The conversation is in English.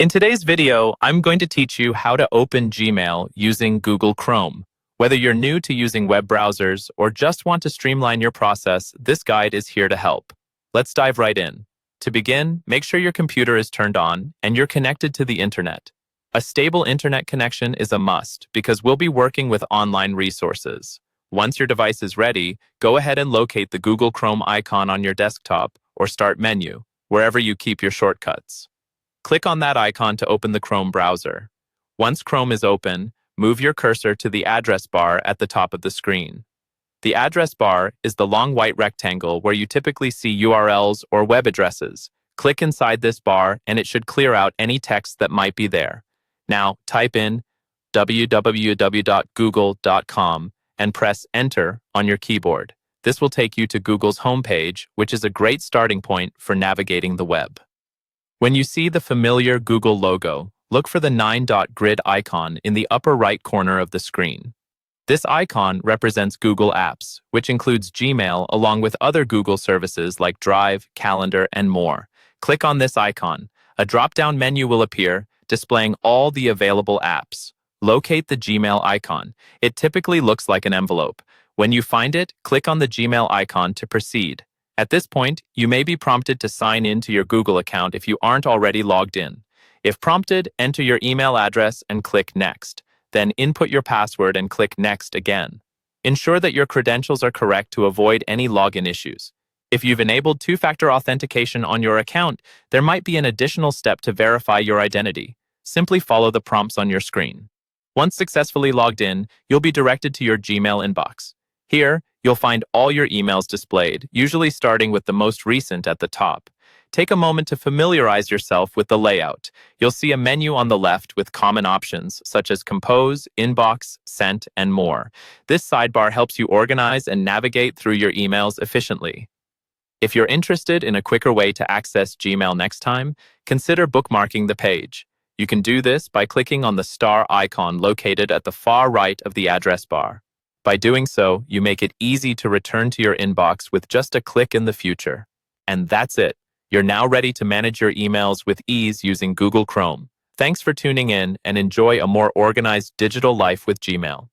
In today's video, I'm going to teach you how to open Gmail using Google Chrome. Whether you're new to using web browsers or just want to streamline your process, this guide is here to help. Let's dive right in. To begin, make sure your computer is turned on and you're connected to the internet. A stable internet connection is a must because we'll be working with online resources. Once your device is ready, go ahead and locate the Google Chrome icon on your desktop or Start menu, wherever you keep your shortcuts. Click on that icon to open the Chrome browser. Once Chrome is open, move your cursor to the address bar at the top of the screen. The address bar is the long white rectangle where you typically see URLs or web addresses. Click inside this bar and it should clear out any text that might be there. Now, type in www.google.com and press Enter on your keyboard. This will take you to Google's homepage, which is a great starting point for navigating the web. When you see the familiar Google logo, look for the 9-dot grid icon in the upper right corner of the screen. This icon represents Google Apps, which includes Gmail along with other Google services like Drive, Calendar, and more. Click on this icon. A drop-down menu will appear, displaying all the available apps. Locate the Gmail icon. It typically looks like an envelope. When you find it, click on the Gmail icon to proceed. At this point, you may be prompted to sign in to your Google account if you aren't already logged in. If prompted, enter your email address and click Next. Then input your password and click Next again. Ensure that your credentials are correct to avoid any login issues. If you've enabled two-factor authentication on your account, there might be an additional step to verify your identity. Simply follow the prompts on your screen. Once successfully logged in, you'll be directed to your Gmail inbox. Here, you'll find all your emails displayed, usually starting with the most recent at the top. Take a moment to familiarize yourself with the layout. You'll see a menu on the left with common options such as Compose, Inbox, Sent, and more. This sidebar helps you organize and navigate through your emails efficiently. If you're interested in a quicker way to access Gmail next time, consider bookmarking the page. You can do this by clicking on the star icon located at the far right of the address bar. By doing so, you make it easy to return to your inbox with just a click in the future. And that's it. You're now ready to manage your emails with ease using Google Chrome. Thanks for tuning in and enjoy a more organized digital life with Gmail.